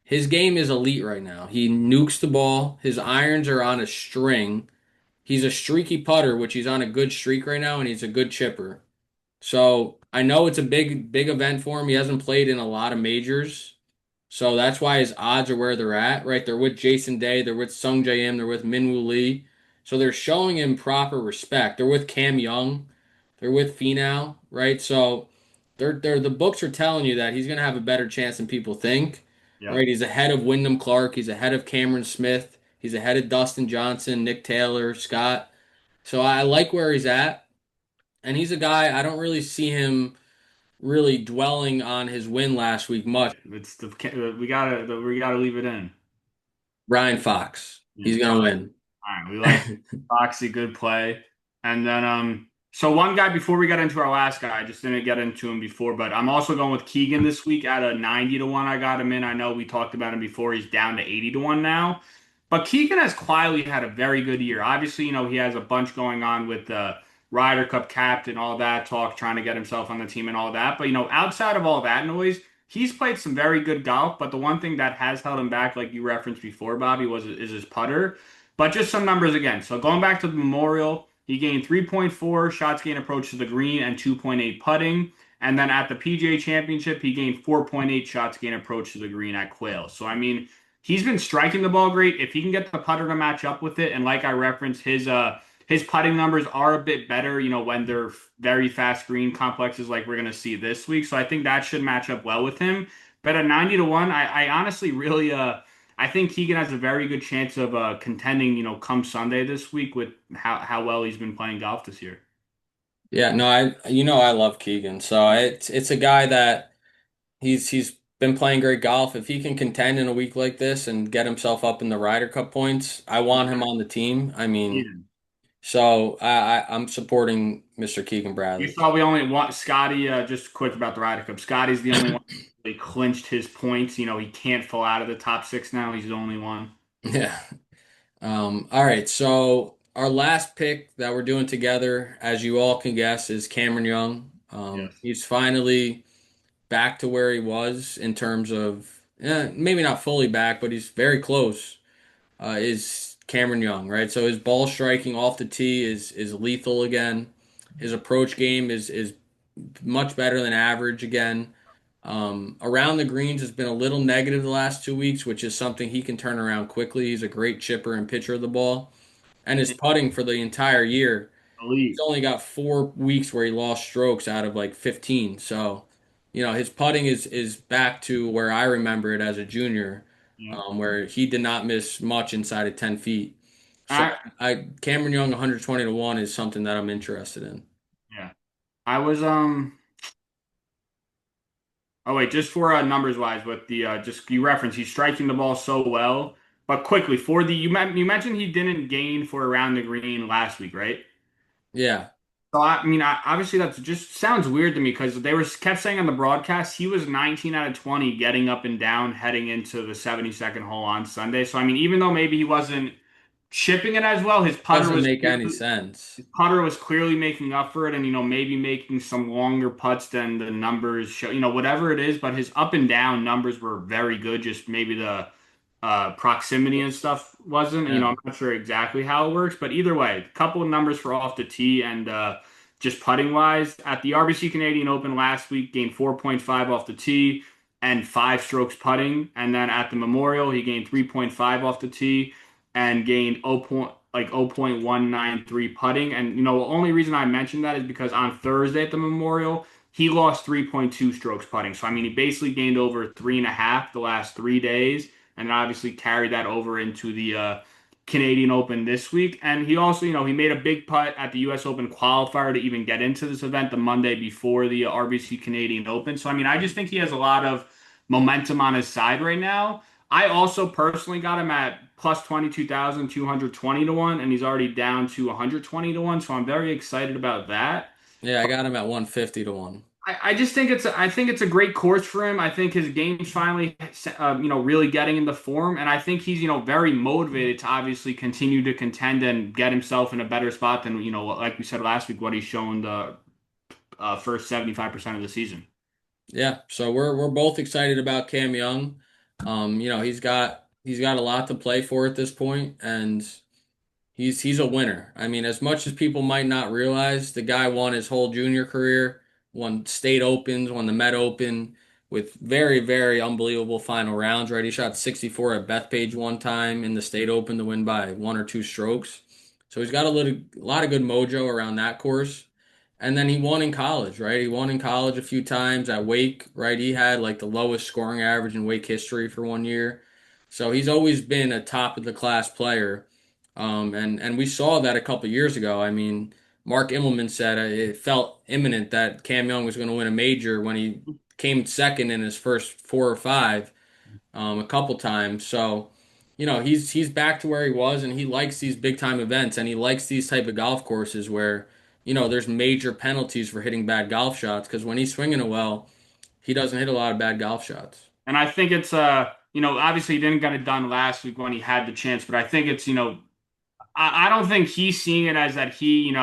His game is elite right now. He nukes the ball. His irons are on a string. He's a streaky putter, which he's on a good streak right now, and he's a good chipper. So I know it's a big event for him. He hasn't played in a lot of majors. So that's why his odds are where they're at, right? They're with Jason Day, they're with Sung J M, they're with Minwoo Lee. So they're showing him proper respect. They're with Cam Young, they're with Finau, right? So they're the books are telling you that he's gonna have a better chance than people think. Yeah. Right? He's ahead of Wyndham Clark, he's ahead of Cameron Smith, he's ahead of Dustin Johnson, Nick Taylor, Scott. So I like where he's at. And he's a guy I don't really see him really dwelling on his win last week much. It's we gotta leave it in. Ryan Fox. Yeah. He's gonna win. All right, we like Foxy, good play. And then so one guy before we got into our last guy, I just didn't get into him before, but I'm also going with Keegan this week at a 90 to 1. I got him in. I know we talked about him before. He's down to 80 to 1 now. But Keegan has quietly had a very good year. Obviously, he has a bunch going on with the Ryder Cup captain, all that talk, trying to get himself on the team and all that. But outside of all that noise, he's played some very good golf. But the one thing that has held him back, like you referenced before, Bobby, is his putter. But just some numbers again. So going back to the Memorial, he gained 3.4 shots gained approach to the green and 2.8 putting. And then at the PGA Championship, he gained 4.8 shots gained approach to the green at Quail. So I mean, he's been striking the ball great. If he can get the putter to match up with it, and like I referenced, his putting numbers are a bit better, when they're very fast green complexes like we're gonna see this week. So I think that should match up well with him. But at 90 to 1, I honestly really I think Keegan has a very good chance of contending, come Sunday this week with how well he's been playing golf this year. Yeah, no, I love Keegan. So it's a guy that he's been playing great golf. If he can contend in a week like this and get himself up in the Ryder Cup points, I want him on the team. I mean, Keegan. so I'm supporting Mr. Keegan You Bradley. saw we only want Scottie, just quick about the Ryder Cup. Scottie's the only one who really clinched his points. He can't fall out of the top six now. He's the only one. Yeah. All right. So our last pick that we're doing together, as you all can guess, is Cameron Young. Yes. He's finally back to where he was in terms of maybe not fully back, but he's very close. Is Cameron Young, right? So his ball striking off the tee is lethal again. His approach game is much better than average again. Around the greens has been a little negative the last 2 weeks, which is something he can turn around quickly. He's a great chipper and pitcher of the ball. And his putting for the entire year, he's Elite. only got 4 weeks where he lost strokes out of like 15. So, his putting is back to where I remember it as a junior, Yeah. where he did not miss much inside of 10 feet. So I Cameron Young 120 to 1 is something that I'm interested in. yeah. I was Oh wait, just for numbers wise, with the just you reference, he's striking the ball so well. But quickly for the you mentioned he didn't gain for around the green last week, right? Yeah. So I mean, obviously that just sounds weird to me because they were kept saying on the broadcast he was 19 out of 20 getting up and down heading into the 72nd hole on Sunday. So I mean, even though maybe he wasn't chipping it as well, Doesn't make any sense. his putter was clearly making up for it, and maybe making some longer putts than the numbers show. Whatever it is, but his up and down numbers were very good. Just maybe the proximity and stuff wasn't. Yeah. I'm not sure exactly how it works, but either way, a couple of numbers for off the tee and just putting wise. At the RBC Canadian Open last week, gained 4.5 off the tee and 5 strokes putting, and then at the Memorial, he gained 3.5 off the tee and gained 0.193 putting. And the only reason I mentioned that is because on Thursday at the Memorial, he lost 3.2 strokes putting. So I mean, he basically gained over 3.5 the last 3 days, and obviously carried that over into the Canadian Open this week. And he also, he made a big putt at the U.S. Open qualifier to even get into this event the Monday before the RBC Canadian Open. So I mean, I just think he has a lot of momentum on his side right now. I also personally got him at plus 22,220 to 1, and he's already down to 120 to 1. So I'm very excited about that. Yeah, I got him at 150 to 1. I just think it's a great course for him. I think his game's finally really getting into form, and I think he's very motivated to obviously continue to contend and get himself in a better spot than like we said last week, what he's shown the first 75% of the season. Yeah, so we're both excited about Cam Young. He's got a lot to play for at this point, and he's a winner. I mean, as much as people might not realize, the guy won his whole junior career, won state opens, won the Met Open with very, very unbelievable final rounds, right? He shot 64 at Bethpage one time in the state open to win by one or two strokes. So he's got a lot of good mojo around that course. And then he won in college, right? He won in college a few times at Wake, right? He had like the lowest scoring average in Wake history for one year. So he's always been a top of the class player. And we saw that a couple years ago. I mean, Mark Immelman said it felt imminent that Cam Young was going to win a major when he came second in his first four or five a couple times. So, he's back to where he was, and he likes these big time events, and he likes these type of golf courses where there's major penalties for hitting bad golf shots because when he's swinging it well, he doesn't hit a lot of bad golf shots. And I think it's obviously he didn't get it done last week when he had the chance, but I think it's I don't think he's seeing it as that he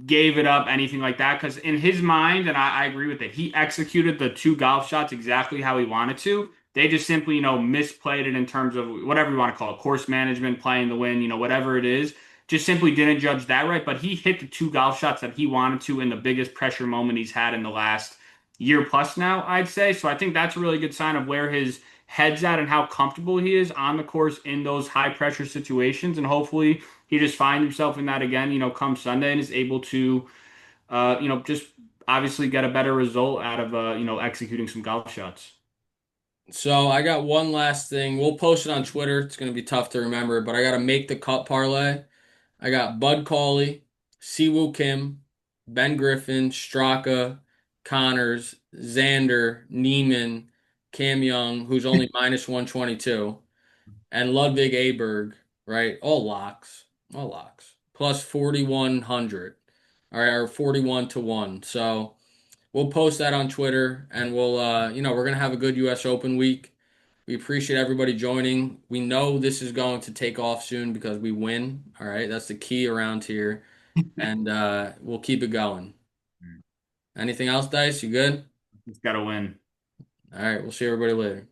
gave it up, anything like that. Because in his mind, and I agree with it, he executed the two golf shots exactly how he wanted to. They just simply, misplayed it in terms of whatever you want to call it, course management, playing the win, whatever it is. Just simply didn't judge that right. But he hit the two golf shots that he wanted to in the biggest pressure moment he's had in the last year plus now, I'd say. So I think that's a really good sign of where his head's at and how comfortable he is on the course in those high pressure situations. And hopefully he just finds himself in that again, come Sunday and is able to, just obviously get a better result out of, executing some golf shots. So I got one last thing. We'll post it on Twitter. It's going to be tough to remember, but I got to make the cut parlay. I got Bud Cauley, Siwoo Kim, Ben Griffin, Straka, Connors, Xander, Niemann, Cam Young, who's only minus 122, and Ludvig Aberg, right? All locks. All locks. Plus 4,100. All right, or 41 to 1. So we'll post that on Twitter and we're going to have a good US Open week. We appreciate everybody joining. We know this is going to take off soon because we win. All right, that's the key around here, and we'll keep it going. Anything else, Dice? You good? He's got to win. All right, we'll see everybody later.